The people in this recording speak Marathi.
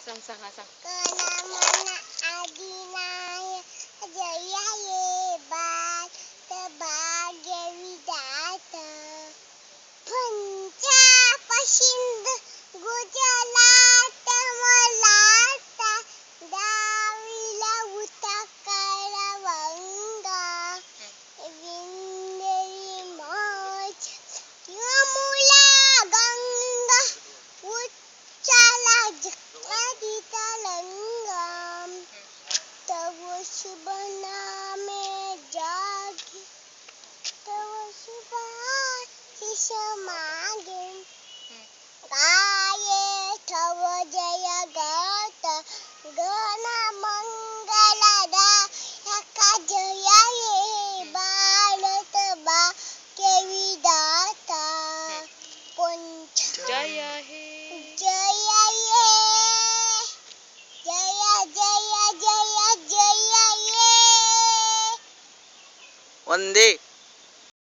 सांग सांग हा सांग. कणा आदिनाय जया ये बात भाग्य विधाता पंचा पशिंद गुजलात मलाता दाविला उताकाला वंगा विंदरी मोच यमुला गंगा उच्चाला जगदिता लंगम तव शुभ नामे जागे तव शुभ आशीष मागे गाये तव जय गात गण मंगलदा एका जय ये भारत भाग्य विधाता पंच जय हे जय ये जय जय जय जय ये वंदे